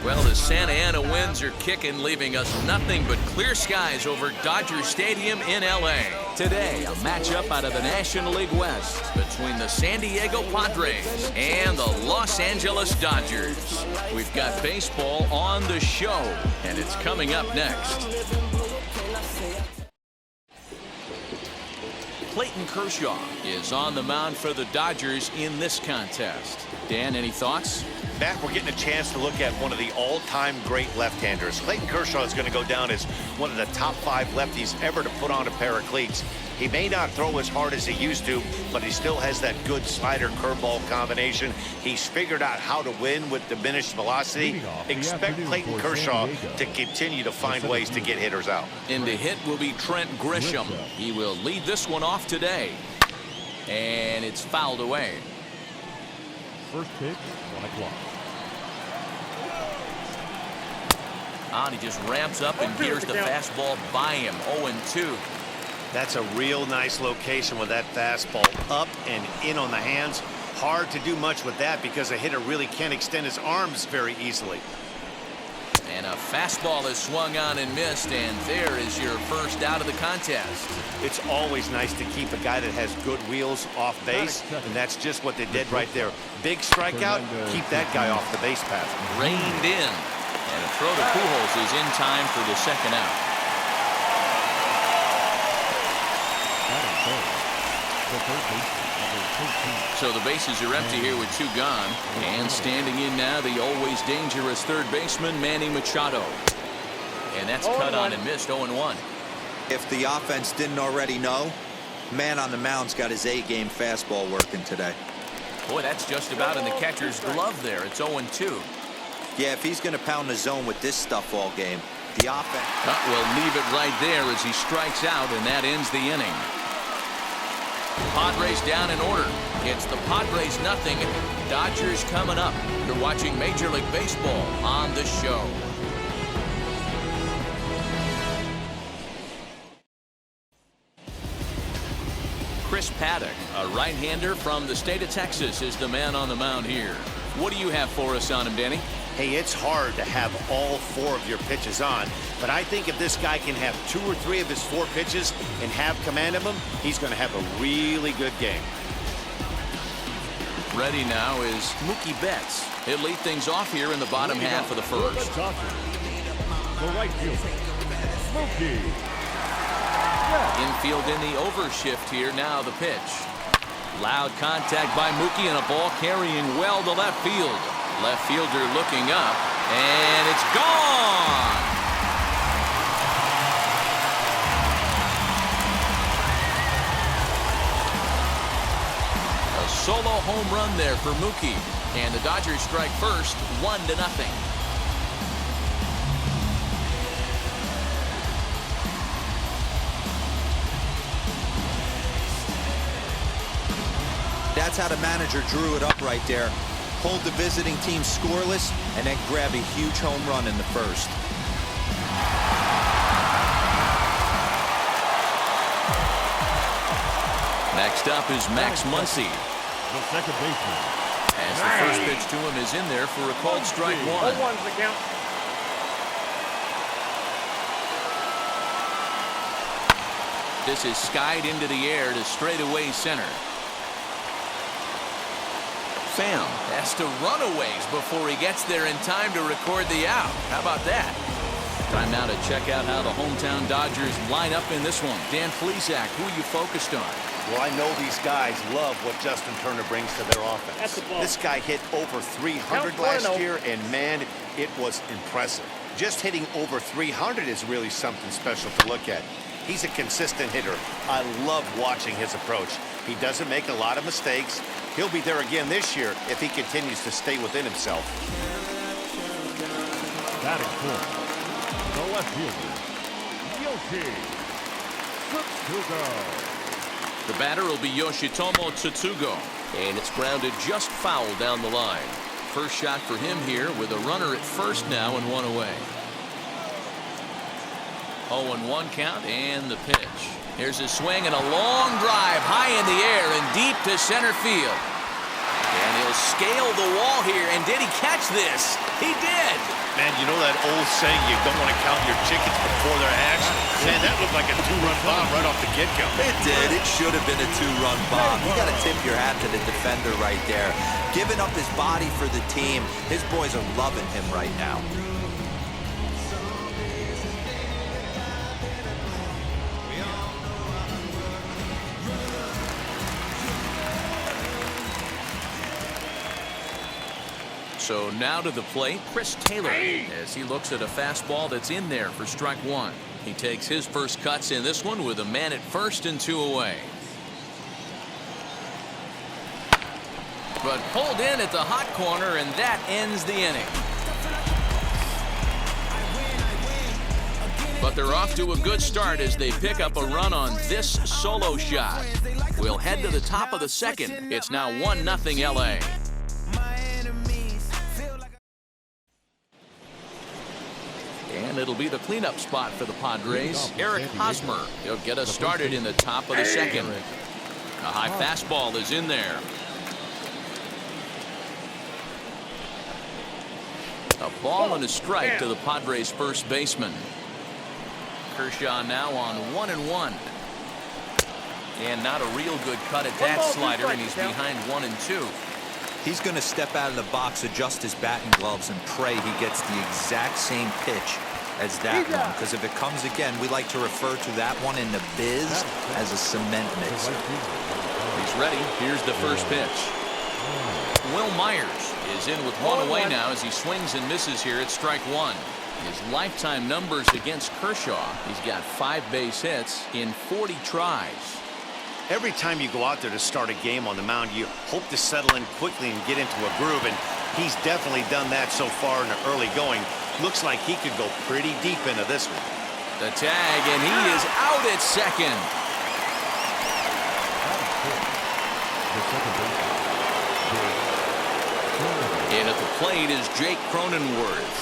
Well, the Santa Ana winds are kicking, leaving us nothing but clear skies over Dodger Stadium in L.A. Today, a matchup out of the National League West between the San Diego Padres and the Los Angeles Dodgers. We've got baseball on the show, and it's coming up next. Clayton Kershaw is on the mound for the Dodgers in this contest. Dan, any thoughts? Matt, we're getting a chance to look at one of the all-time great left-handers. Clayton Kershaw is going to go down as one of the top 5 lefties ever to put on a pair of cleats. He may not throw as hard as he used to, but he still has that good slider-curveball combination. He's figured out how to win with diminished velocity. Expect Clayton Kershaw to continue to find ways to get hitters out. In the hit will be Trent Grisham. He will lead this one off today. And it's fouled away. First pitch, 1 o'clock. He just ramps up and gears the fastball by him. 0-2. That's a real nice location with that fastball up and in on the hands. Hard to do much with that because a hitter really can't extend his arms very easily. And a fastball is swung on and missed, and there is your first out of the contest. It's always nice to keep a guy that has good wheels off base, and that's just what they did right there. Big strikeout, keep that guy off the base path. Reined in, and a throw to Pujols is in time for the second out. So the bases are empty here with 2 gone. And standing in now, the always dangerous third baseman, Manny Machado. And that's cut on and missed, 0-1. If the offense didn't already know, man on the mound's got his A-game fastball working today. Boy, that's just about in the catcher's glove there. It's 0-2. Yeah, if he's going to pound the zone with this stuff all game, the offense... Will leave it right there as he strikes out, and that ends the inning. Padres down in order. It's the Padres nothing. Dodgers coming up. You're watching Major League Baseball on the show. Chris Paddock, a right-hander from the state of Texas, is the man on the mound here. What do you have for us on him, Danny? Hey, it's hard to have all 4 of your pitches on, but I think if this guy can have 2 or 3 of his 4 pitches and have command of them, he's going to have a really good game. Ready now is Mookie Betts. He'll lead things off here in the bottom half of the first. The right fielder, Mookie. Infield in the overshift here. Now the pitch. Loud contact by Mookie, and a ball carrying well to left field. Left fielder looking up, and it's gone. A solo home run there for Mookie, and the Dodgers strike first, 1-0. That's how the manager drew it up right there. Hold the visiting team scoreless, and then grab a huge home run in the first. Next up is Max Muncy. The second baseman. As the first pitch to him is in there for a called strike 1. 0-1's the count. This is skied into the air to straightaway center. Pham has to run a ways before he gets there in time to record the out. How about that? Time now to check out how the hometown Dodgers line up in this one. Dan Plesac, who are you focused on? Well, I know these guys love what Justin Turner brings to their offense. This guy hit over 300 last year, and man, it was impressive. Just hitting over 300 is really something special to look at. He's a consistent hitter. I love watching his approach. He doesn't make a lot of mistakes. He'll be there again this year if he continues to stay within himself. Batting fourth, the left fielder, Yoshi Tsutsugo. The batter will be Yoshitomo Tsutsugo, and it's grounded just foul down the line. First shot for him here with a runner at first now and 1 away. 0-1 count and the pitch. Here's a swing and a long drive high in the air and deep to center field. And he'll scale the wall here. And did he catch this? He did. Man, you know that old saying, you don't want to count your chickens before they're hatched? Man, that looked like a two-run bomb right off the get-go. It did. It should have been a two-run bomb. You got to tip your hat to the defender right there. Giving up his body for the team. His boys are loving him right now. So now to the plate, Chris Taylor, as he looks at a fastball that's in there for strike one. He takes his first cuts in this one with a man at first and 2 away. But pulled in at the hot corner, and that ends the inning. But they're off to a good start as they pick up a run on this solo shot. We'll head to the top of the second. It's now 1-0 LA. And it'll be the cleanup spot for the Padres. Eric Hosmer. He'll get us started in the top of the second. A high fastball is in there. A ball and a strike to the Padres first baseman. Kershaw now on 1-1. And not a real good cut at that slider, and he's behind 1-2. He's going to step out of the box, adjust his batting gloves, and pray he gets the exact same pitch as that one. Because if it comes again, we like to refer to that one in the biz as a cement mixer. He's ready. Here's the first pitch. Will Myers is in with 1 away now as he swings and misses here at strike one. His lifetime numbers against Kershaw. He's got 5 base hits in 40 tries. Every time you go out there to start a game on the mound, you hope to settle in quickly and get into a groove, and he's definitely done that so far in the early going. Looks like he could go pretty deep into this one. The tag, and he is out at second. In at the plate is Jake Cronenworth.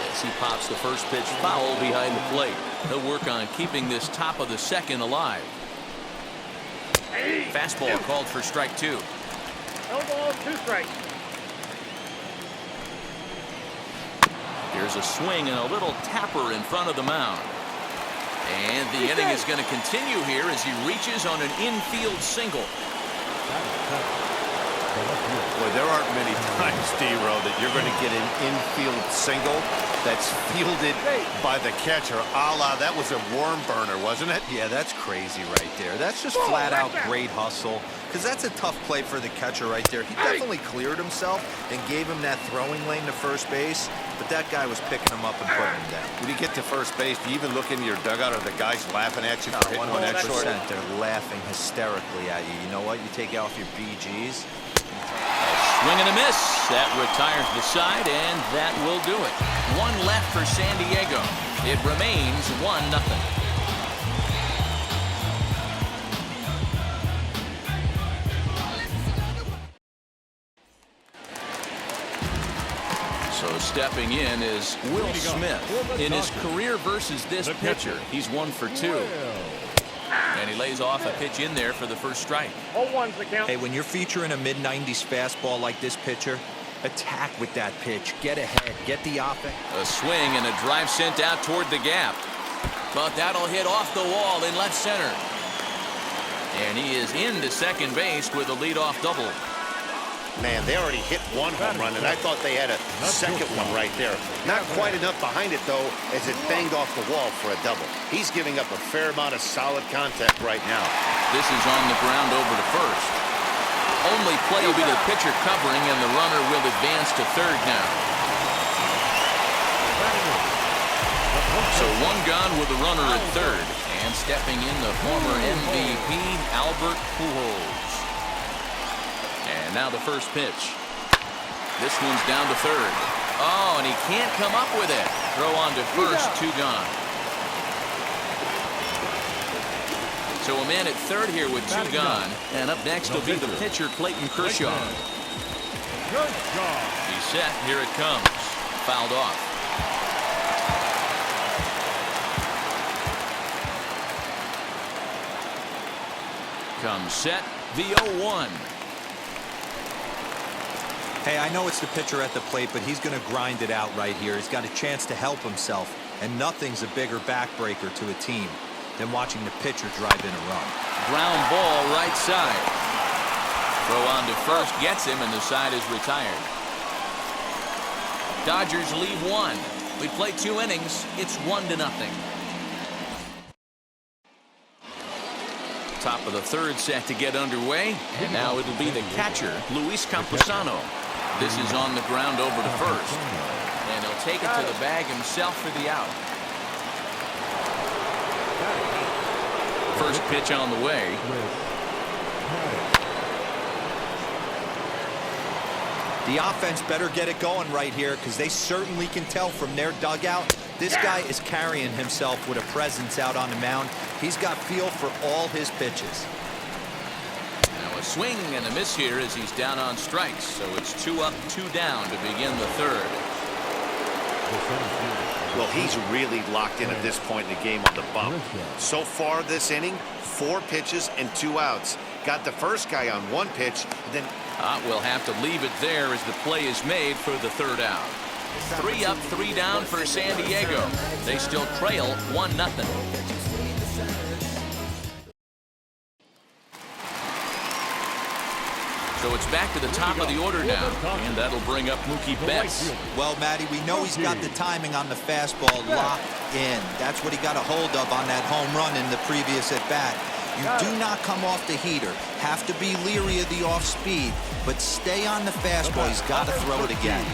As he pops the first pitch foul behind the plate. He'll work on keeping this top of the second alive. Fastball called for strike 2. No ball, 2 strikes. Here's a swing and a little tapper in front of the mound. And the inning is going to continue here as he reaches on an infield single. Boy, there aren't many times, D-Row, that you're going to get an infield single that's fielded by the catcher. A la, that was a worm burner, wasn't it? Yeah, that's crazy right there. That's just flat out great hustle, because that's a tough play for the catcher right there. He definitely cleared himself and gave him that throwing lane to first base, but that guy was picking him up and putting him down. When you get to first base, do you even look into your dugout? Are the guys laughing at you for hitting one that short? 100%. They're laughing hysterically at you. You know what? You take off your BGs. Swing and a miss. That retires the side, and that will do it. 1 left for San Diego. It remains 1-0. So stepping in is Will Smith. In his career versus this pitcher, he's 1 for 2. And he lays off a pitch in there for the first strike. 0-1's the count. Hey, when you're featuring a mid-90s fastball like this pitcher, attack with that pitch. Get ahead. Get the offense. A swing and a drive sent out toward the gap. But that'll hit off the wall in left center. And he is into second base with a leadoff double. Man, they already hit 1 home run, and I thought they had a second one right there. Not quite enough behind it, though, as it banged off the wall for a double. He's giving up a fair amount of solid contact right now. This is on the ground over to first. Only play will be the pitcher covering, and the runner will advance to third now. So 1 gone with the runner at third. And stepping in the former MVP, Albert Pujols. And now the first pitch. This one's down to third. Oh, and he can't come up with it. Throw on to first, 2 gone. So a man at third here with 2 gone. And up next will be the pitcher, Clayton Kershaw. He's set. Here it comes. Fouled off. Comes set. The 0-1. Hey, I know it's the pitcher at the plate, but he's going to grind it out right here. He's got a chance to help himself, and nothing's a bigger backbreaker to a team than watching the pitcher drive in a run. Ground ball right side. Throw on to first gets him, and the side is retired. Dodgers lead one. We play 2 innings. It's 1-0. Top of the 3rd set to get underway, and now it'll be the catcher, Luis Camposano. This is on the ground over to first, and he'll take it to the bag himself for the out. First pitch on the way. The offense better get it going right here, because they certainly can tell from their dugout this guy is carrying himself with a presence out on the mound. He's got feel for all his pitches. Now a swing and a miss here as he's down on strikes, so it's 2 up, 2 down to begin the 3rd. Well, he's really locked in at this point in the game on the bump. So far this inning, 4 pitches and 2 outs. Got the first guy on 1 pitch, then We'll have to leave it there as the play is made for the 3rd out. 3 up, 3 down for San Diego. They still trail 1-0. So it's back to the top of the order now, and that'll bring up Mookie Betts. Well, Matty, we know he's got the timing on the fastball locked in. That's what he got a hold of on that home run in the previous at-bat. You do not come off the heater. Have to be leery of the off-speed, but stay on the fastball. He's got to throw it again.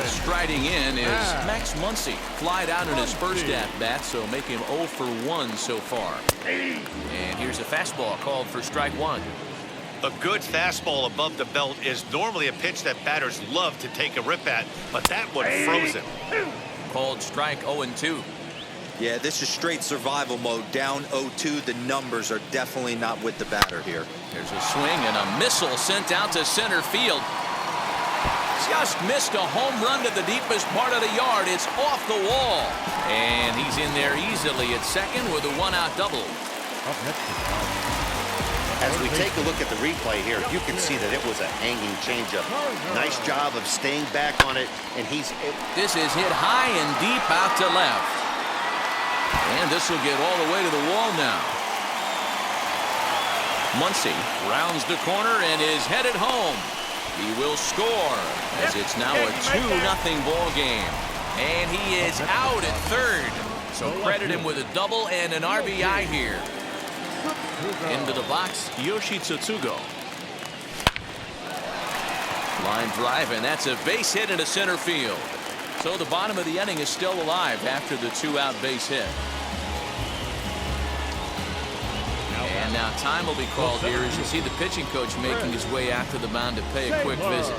Striding in is Max Muncy. Flied out in his first at-bat, so make him 0 for 1 so far. And here's a fastball called for strike 1. a good fastball above the belt is normally a pitch that batters love to take a rip at, but that one froze him. Called strike 0-2. Yeah, this is straight survival mode. Down 0-2. The numbers are definitely not with the batter here. There's a swing and a missile sent out to center field. Just missed a home run to the deepest part of the yard. It's off the wall. And he's in there easily at second with a one-out double. As we take a look at the replay here, you can see that it was a hanging changeup. Nice job of staying back on it, and This is hit high and deep out to left. And this will get all the way to the wall now. Muncy rounds the corner and is headed home. He will score as it's now a 2-0 ball game. And he is out at third. So credit him with a double and an RBI here. Into the box, Yoshi Tsutsugo. Line drive, and that's a base hit into center field. So the bottom of the inning is still alive after the two-out base hit. And now time will be called here as you see the pitching coach making his way out to the mound to pay a quick visit.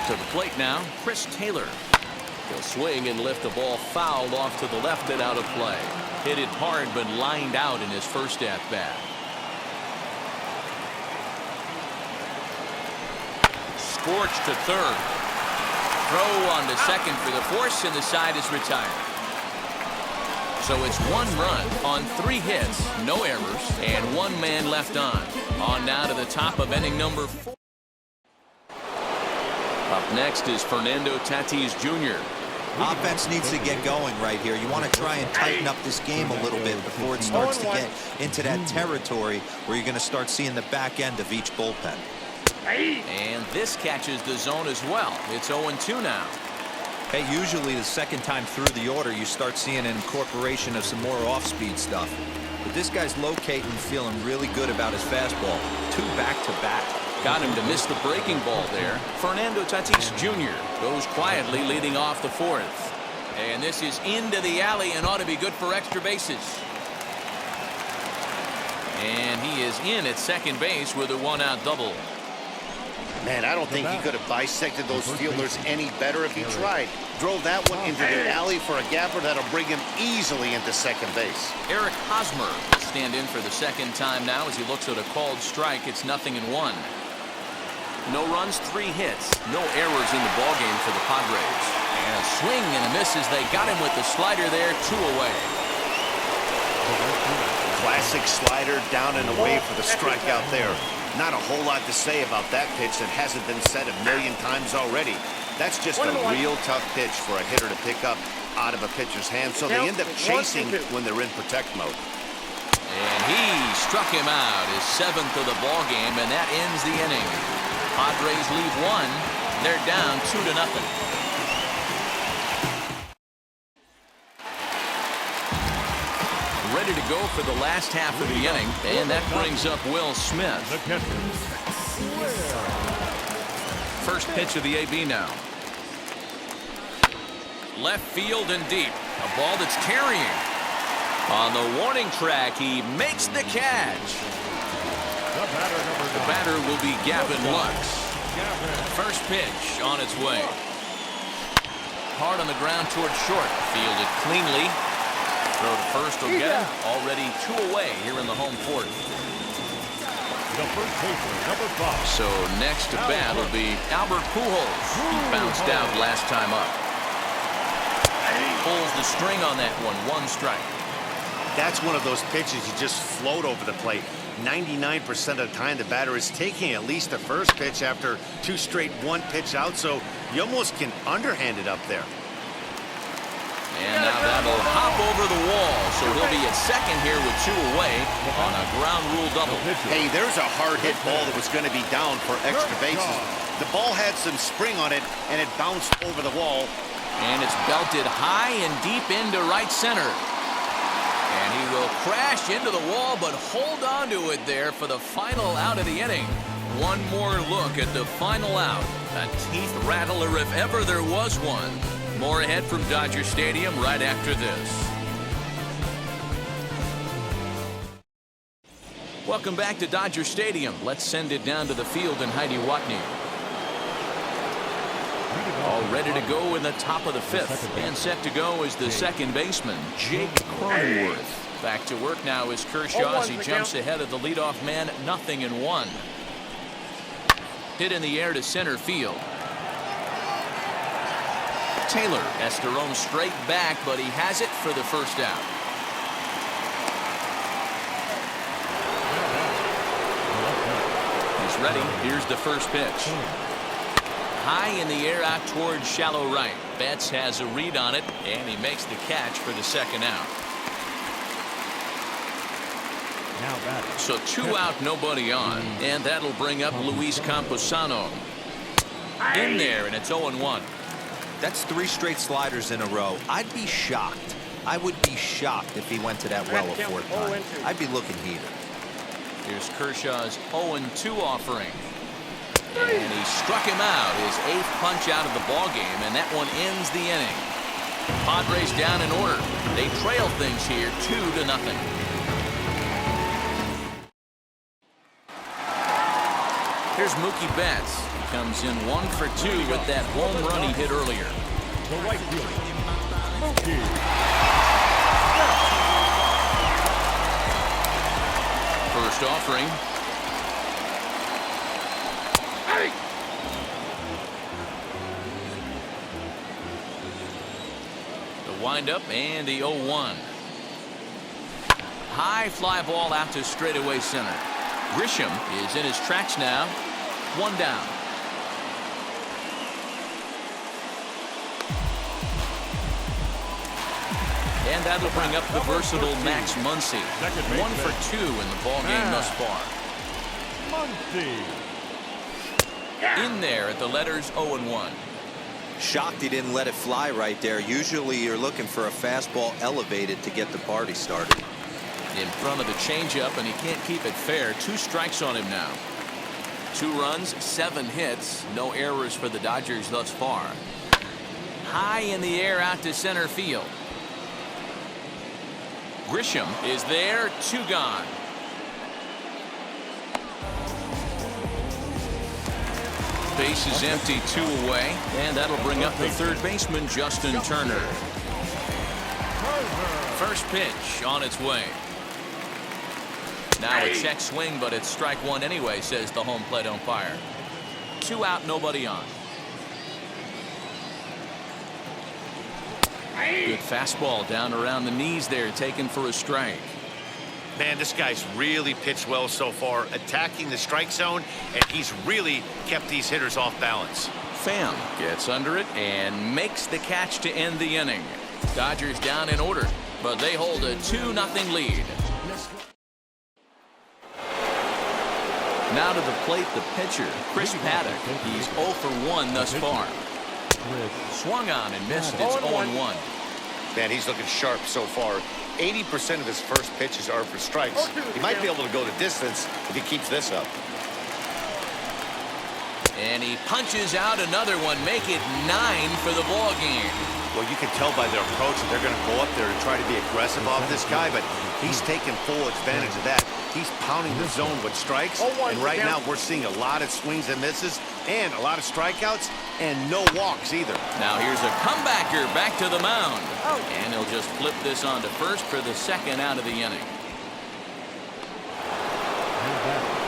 To the plate now, Chris Taylor. He'll swing and lift the ball fouled off to the left and out of play. Hit it hard but lined out in his first at-bat. Scorched to third. Throw on to second for the force, and the side is retired. So it's 1 run on 3 hits, no errors, and 1 man left on. On now to the top of inning number 4. Up next is Fernando Tatis Jr. Offense needs to get going right here. You want to try and tighten up this game a little bit before it starts to get into that territory where you're going to start seeing the back end of each bullpen. And this catches the zone as well. It's 0-2 now. Hey, usually the second time through the order you start seeing an incorporation of some more off-speed stuff. But this guy's locating, feeling really good about his fastball. 2 back-to-back. Got him to miss the breaking ball there. Fernando Tatis Jr. goes quietly leading off the 4th. And this is into the alley and ought to be good for extra bases. And he is in at second base with a 1-out double. Man, I don't think he could have bisected those fielders any better if he tried. Drove that one into the alley for a gapper that'll bring him easily into second base. Eric Hosmer will stand in for the second time now as he looks at a called strike. It's 0-1. No runs, 3 hits, no errors in the ballgame for the Padres. And a swing and a miss as they got him with the slider there, 2 away. Classic slider down and away for the strikeout there. Not a whole lot to say about that pitch that hasn't been said a million times already. That's just a real tough pitch for a hitter to pick up out of a pitcher's hand, so they end up chasing when they're in protect mode. And he struck him out, his 7th of the ball game, and that ends the inning. Padres leave 1. They're down 2-0. Ready to go for the last half of the inning, and that brings up Will Smith. First pitch of the AB now. Left field and deep. A ball that's carrying. On the warning track, he makes the catch. The batter will be Gavin Lux. First pitch on its way. Hard on the ground towards short. Fielded cleanly. Throw to first will get him. Already 2 away here in the home fourth. So next to bat will be Albert Pujols. He bounced out last time up. Pulls the string on that one. 1 strike. That's one of those pitches you just float over the plate. 99% of the time the batter is taking at least the first pitch after 2 straight 1-pitch out, so you almost can underhand it up there. And now that'll hop over the wall, so he'll be at second here with 2 away on a ground rule double. Hey, there's a hard-hit ball that was going to be down for extra bases. The ball had some spring on it, and it bounced over the wall. And it's belted high and deep into right center. And he will crash into the wall, but hold on to it there for the final out of the inning. One more look at the final out. A teeth rattler if ever there was one. More ahead from Dodger Stadium right after this. Welcome back to Dodger Stadium. Let's send it down to the field and Heidi Watney. All ready to go in the top of the 5th. And set to go is the second baseman, Jake Cronenworth. Back to work now is Kershaw as he jumps ahead of the leadoff man, 0-1. Hit in the air to center field. Taylor has to roam straight back, but he has it for the first out. He's ready. Here's the first pitch. High in the air out towards shallow right. Betts has a read on it, and he makes the catch for the second out. So 2 out, nobody on, and that'll bring up Luis Camposano. In there, and it's 0-1. That's 3 straight sliders in a row. I'd be shocked. I would be shocked if he went to that well a 4th time. I'd be looking heated. Here's Kershaw's 0-2 offering. And he struck him out, his 8th punch out of the ballgame, and that one ends the inning. Padres down in order. They trail things here 2-0. Here's Mookie Betts. He comes in 1 for 2 with that home run he hit earlier. The right fielder, Mookie. First offering. The windup and the 0-1. High fly ball out to straightaway center. Grisham is in his tracks now. 1 down. And that'll bring up the versatile Max Muncy. 1 for 2 in the ballgame thus far. Muncy. In there at the letters 0-1. Shocked he didn't let it fly right there. Usually you're looking for a fastball elevated to get the party started. In front of the changeup, and he can't keep it fair. 2 strikes on him now. 2 runs, 7 hits. No errors for the Dodgers thus far. High in the air out to center field. Grisham is there. 2 gone. Base is empty, 2 away, and that'll bring up the 3rd baseman, Justin Turner. First pitch on its way. Now a check swing, but it's strike 1 anyway, says the home plate umpire. 2 out, nobody on. Good fastball down around the knees there, taken for a strike. Man, this guy's really pitched well so far, attacking the strike zone, and he's really kept these hitters off balance. Pham gets under it and makes the catch to end the inning. Dodgers down in order, but they hold a 2-0 lead. Now to the plate, the pitcher, Chris Paddock. He's 0 for 1 thus far. Swung on and missed. It's 0-1. Man, he's looking sharp so far. 80% of his first pitches are for strikes. He might be able to go the distance if he keeps this up. And he punches out another one, make it 9 for the ball game. Well, you can tell by their approach that they're going to go up there and try to be aggressive off this guy, but he's taking full advantage of that. He's pounding the zone with strikes, and right now we're seeing a lot of swings and misses and a lot of strikeouts and no walks either. Now here's a comebacker back to the mound. And he'll just flip this on to first for the second out of the inning.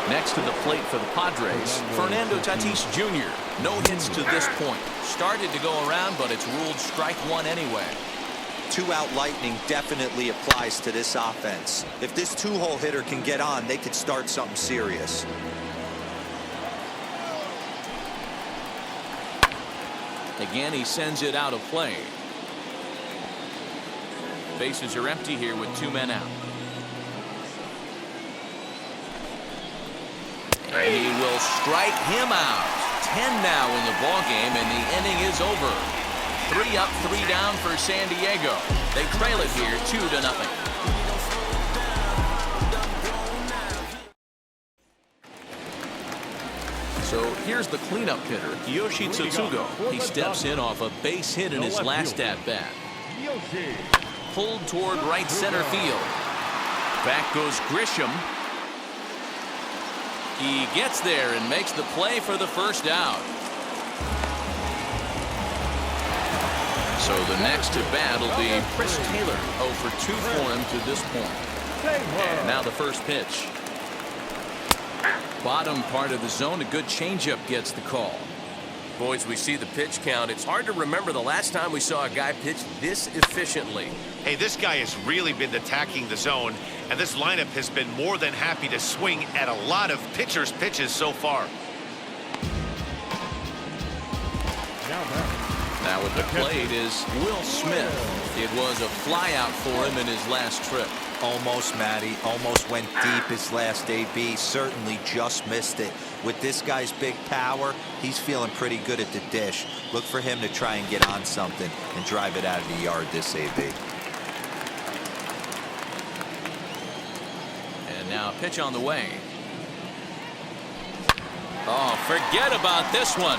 Next to the plate for the Padres, Fernando Tatis Jr. No hits to this point. Started to go around, but it's ruled strike one anyway. Two-out lightning definitely applies to this offense. If this two-hole hitter can get on, they could start something serious. Again, he sends it out of play. Bases are empty here with 2 men out. And he will strike him out. 10 now in the ballgame, and the inning is over. 3 up, 3 down for San Diego. They trail it here 2-0. So here's the cleanup hitter, Yoshi Tsutsugo. He steps in off a base hit in his last at-bat. Pulled toward right center field. Back goes Grisham. He gets there and makes the play for the first out. So the next at bat will be Chris Taylor. 0 for 2 for him to this point. And now the first pitch. Bottom part of the zone, a good changeup gets the call. Boys, we see the pitch count. It's hard to remember the last time we saw a guy pitch this efficiently. Hey, this guy has really been attacking the zone, and this lineup has been more than happy to swing at a lot of pitchers' pitches so far. Now with the plate is Will Smith. It was a flyout for him in his last trip. Almost, Matty. Almost went deep his last AB. Certainly just missed it. With this guy's big power, he's feeling pretty good at the dish. Look for him to try and get on something and drive it out of the yard this AB. And now a pitch on the way. Oh, forget about this one.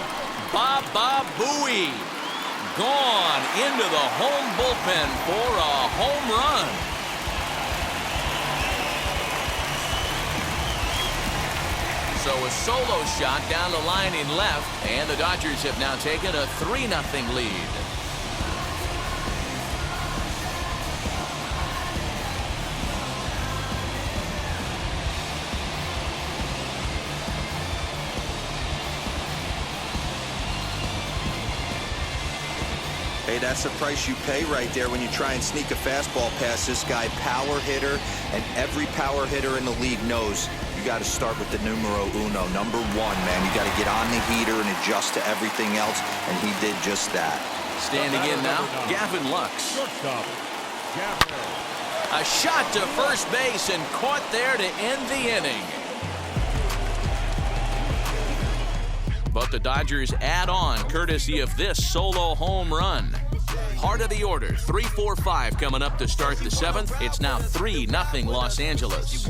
Baba Booey. Gone into the home bullpen for a home run. So a solo shot down the line in left, and the Dodgers have now taken a 3-0 lead. Hey, that's the price you pay right there when you try and sneak a fastball past this guy. Power hitter, and every power hitter in the league knows you got to start with the numero uno, number 1, man. You got to get on the heater and adjust to everything else, and he did just that. Standing in now, Gavin Lux. A shot to first base and caught there to end the inning. But the Dodgers add on courtesy of this solo home run. Heart of the order, 3-4-5 coming up to start the 7th. It's now 3-0 Los Angeles.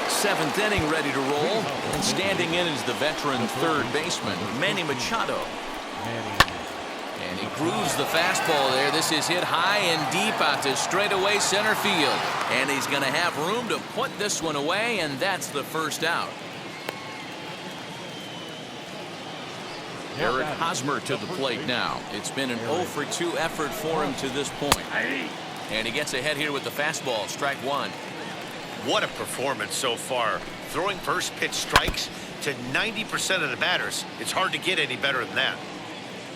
Seventh inning ready to roll. And standing in is the veteran third baseman, Manny Machado. And he grooves the fastball there. This is hit high and deep out to straightaway center field. And he's going to have room to put this one away, and that's the first out. Eric Hosmer to the plate now. It's been an 0 for 2 effort for him to this point. And he gets ahead here with the fastball, strike 1. What a performance so far. Throwing first pitch strikes to 90% of the batters. It's hard to get any better than that.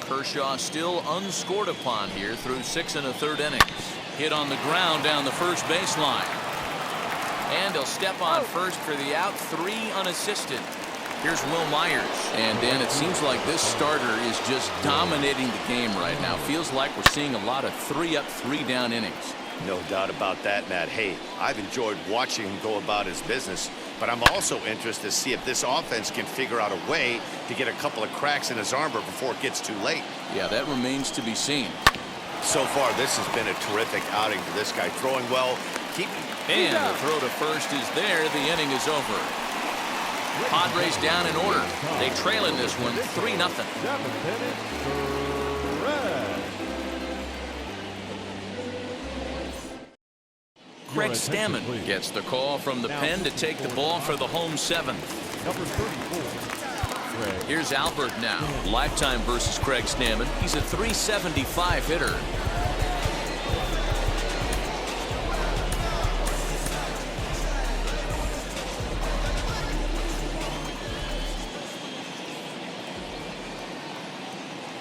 Kershaw still unscored upon here through 6 1/3 innings. Hit on the ground down the first baseline. And he'll step on first for the out, 3 unassisted. Here's Will Myers. And Dan, it seems like this starter is just dominating the game right now. Feels like we're seeing a lot of 3 up, 3 down innings. No doubt about that, Matt. Hey, I've enjoyed watching him go about his business, but I'm also interested to see if this offense can figure out a way to get a couple of cracks in his armor before it gets too late. Yeah, that remains to be seen. So far, this has been a terrific outing for this guy. Throwing well, keeping... And the throw to first is there. The inning is over. Padres down in order. They trail in this one 3-0. Craig Stammen gets the call from the pen to take the ball for the home 7th. Here's Albert now. Lifetime versus Craig Stammen. He's a .375 hitter.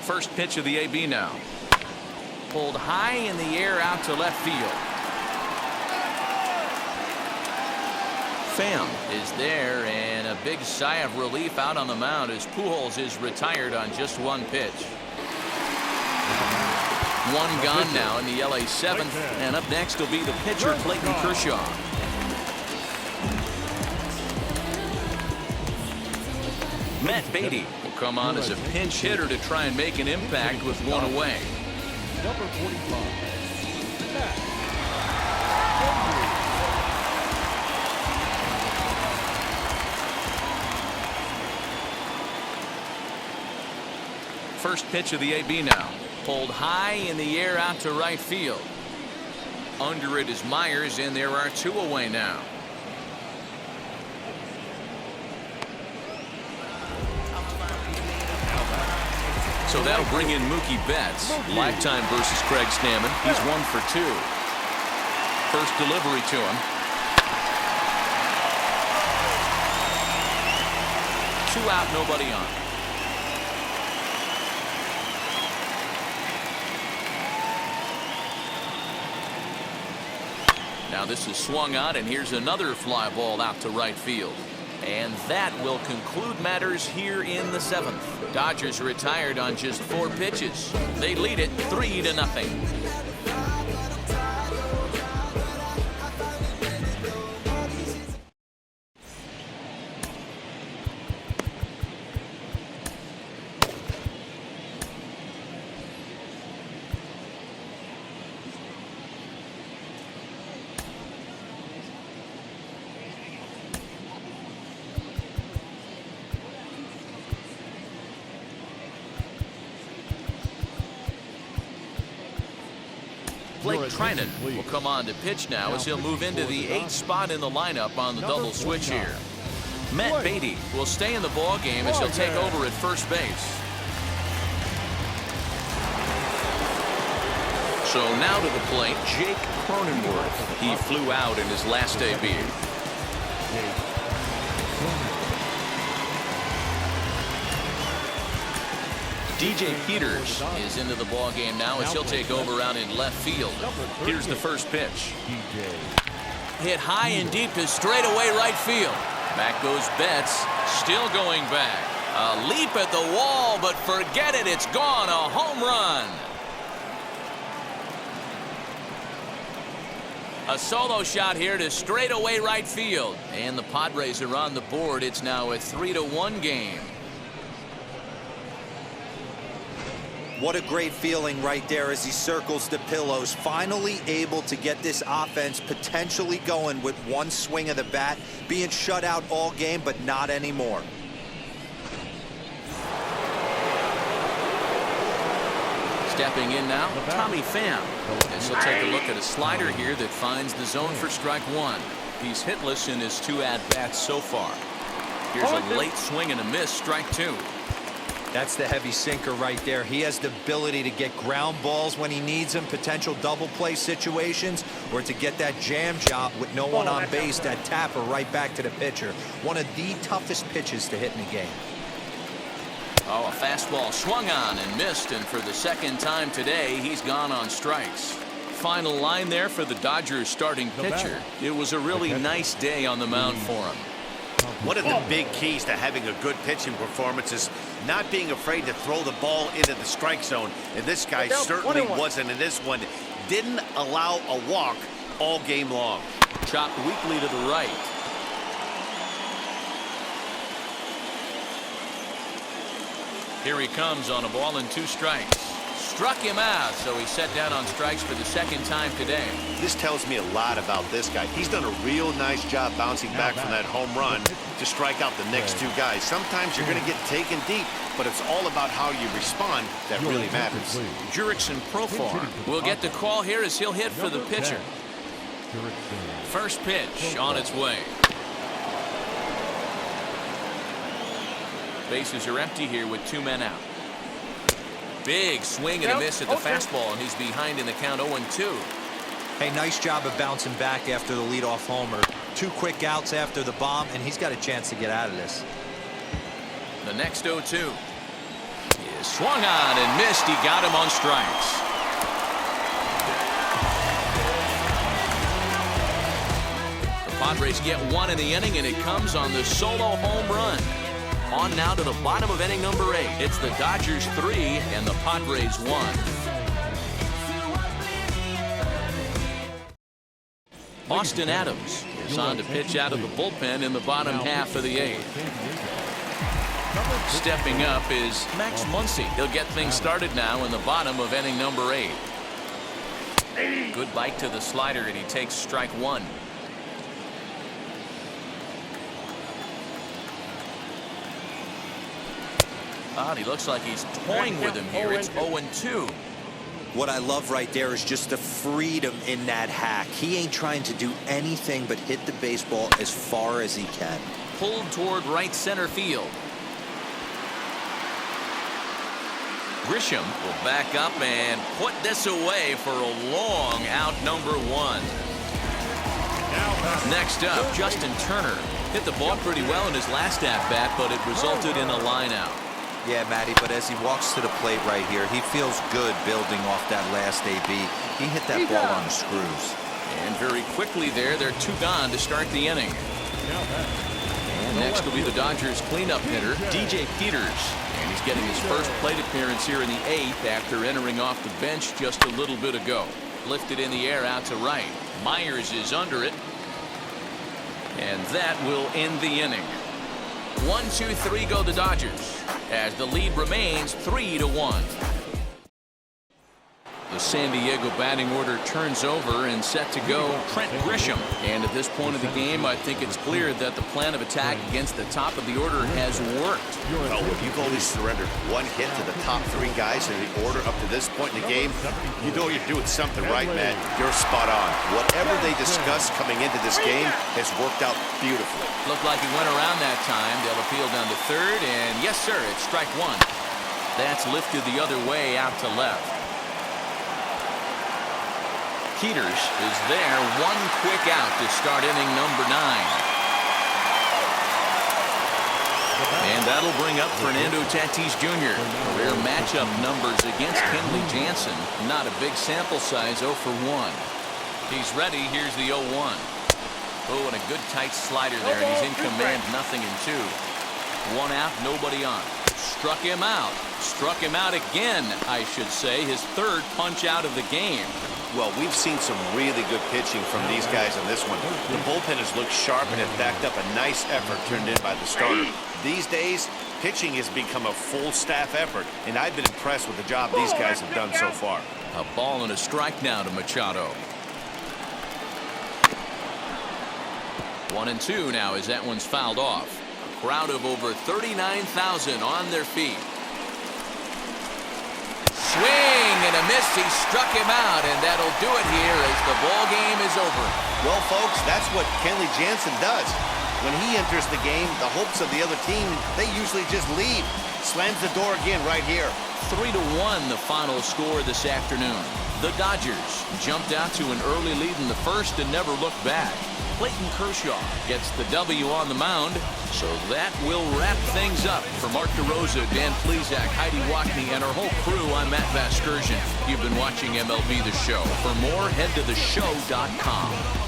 First pitch of the AB now. Pulled high in the air out to left field. Pham is there, and a big sigh of relief out on the mound as Pujols is retired on just 1 pitch. 1 gone now in the LA 7th, and up next will be the pitcher Clayton Kershaw. Matt Beatty will come on as a pinch hitter to try and make an impact with 1 away. Number 45, Matt. First pitch of the AB now. Pulled high in the air out to right field. Under it is Myers, and there are 2 away now. So that'll bring in Mookie Betts. Lifetime versus Craig Stammen. He's 1 for 2. First delivery to him. 2 out, nobody on. Now this is swung on, and here's another fly ball out to right field. And that will conclude matters here in the 7th. Dodgers retired on just 4 pitches. They lead it 3-0. Blake Trinan will come on to pitch now as he'll move into the 8th spot in the lineup on the double switch here. Matt Beatty will stay in the ball game as he'll take over at first base. So now to the plate, Jake Cronenworth. He flew out in his last debut. DJ Peters is into the ball game now as he'll take over out in left field. Here's the first pitch. Hit high and deep to straightaway right field. Back goes Betts, still going back. A leap at the wall, but forget it, it's gone. A home run. A solo shot here to straightaway right field. And the Padres are on the board. It's now a 3-1 game. What a great feeling right there as he circles the pillows. Finally able to get this offense potentially going with 1 swing of the bat. Being shut out all game, but not anymore. Stepping in now, Tommy Pham. As he'll take a look at a slider here that finds the zone for strike 1. He's hitless in his 2 at-bats so far. Here's a late swing and a miss, strike 2. That's the heavy sinker right there. He has the ability to get ground balls when he needs them, potential double play situations, or to get that jam job with no one on base, that tapper right back to the pitcher. One of the toughest pitches to hit in the game. Oh, a fastball swung on and missed, and for the second time today, he's gone on strikes. Final line there for the Dodgers starting pitcher. It was a really nice day on the mound for him. One of the big keys to having a good pitching performance is not being afraid to throw the ball into the strike zone. And this guy certainly wasn't in this one. Didn't allow a walk all game long. Chopped weakly to the right. Here he comes on a ball and 2 strikes. Struck him out, so he's set down on strikes for the second time today. This tells me a lot about this guy. He's done a real nice job bouncing back from that home run to strike out the next 2 guys. Sometimes you're going to get taken deep, but it's all about how you respond that really matters. Jurickson Profar will get the call here as he'll hit for the pitcher. First pitch on its way. Bases are empty here with 2 men out. Big swing and a miss at the fastball, and he's behind in the count 0-2. Hey, nice job of bouncing back after the leadoff homer. 2 quick outs after the bomb, and he's got a chance to get out of this. The next 0-2 is swung on and missed. He got him on strikes. The Padres get 1 in the inning, and it comes on the solo home run. On now to the bottom of inning number 8. It's the Dodgers 3 and the Padres 1. Austin Adams is on to pitch out of the bullpen in the bottom half of the 8th. Stepping up is Max Muncy. He'll get things started now in the bottom of inning number 8. Good bite to the slider, and he takes strike 1. He looks like he's toying with him here. It's 0-2. What I love right there is just the freedom in that hack. He ain't trying to do anything but hit the baseball as far as he can. Pulled toward right center field. Grisham will back up and put this away for a long out number 1. Next up, Justin Turner hit the ball pretty well in his last at-bat, but it resulted in a line out. Yeah, Matty, but as he walks to the plate right here, he feels good building off that last AB. He hit that ball on the screws. And very quickly there, they're 2 gone to start the inning. And next will be the Dodgers cleanup hitter, DJ Peters. And he's getting his first plate appearance here in the 8th after entering off the bench just a little bit ago. Lifted in the air out to right. Myers is under it. And that will end the inning. 1-2-3 go the Dodgers as the lead remains 3-1. The San Diego batting order turns over and set to go Trent Grisham. And at this point of the game, I think it's clear that the plan of attack against the top of the order has worked. Well, when you've only surrendered 1 hit to the top 3 guys in the order up to this point in the game, you know you're doing something right, man. You're spot on. Whatever they discussed coming into this game has worked out beautifully. Looked like he went around that time. They'll appeal down to third, and yes, sir, it's strike 1. That's lifted the other way out to left. Peters is there, 1 quick out to start inning number 9. And that'll bring up Fernando Tatis Jr. Their matchup numbers against Kenley Jansen. Not a big sample size, 0 for 1. He's ready. Here's the 0-1. Oh, and a good tight slider there, and he's in command, 0-2. 1 out, nobody on. Struck him out. Struck him out again, I should say. His 3rd punch out of the game. Well, we've seen some really good pitching from these guys in this one. The bullpen has looked sharp and it backed up a nice effort turned in by the starter. These days, pitching has become a full staff effort, and I've been impressed with the job these guys have done so far. A ball and a strike now to Machado. 1-2 now as that one's fouled off. A crowd of over 39,000 on their feet. Swing and a miss. He struck him out, and that'll do it here as the ball game is over. Well, folks, that's what Kenley Jansen does. When he enters the game, the hopes of the other team, they usually just leave. Slams the door again right here. 3-1 the final score this afternoon. The Dodgers jumped out to an early lead in the first and never looked back. Clayton Kershaw gets the W on the mound. So that will wrap things up. For Mark DeRosa, Dan Plesac, Heidi Wackney, and our whole crew, I'm Matt Vasgersian. You've been watching MLB The Show. For more, head to theshow.com.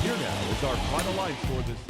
Here now is our final line for this.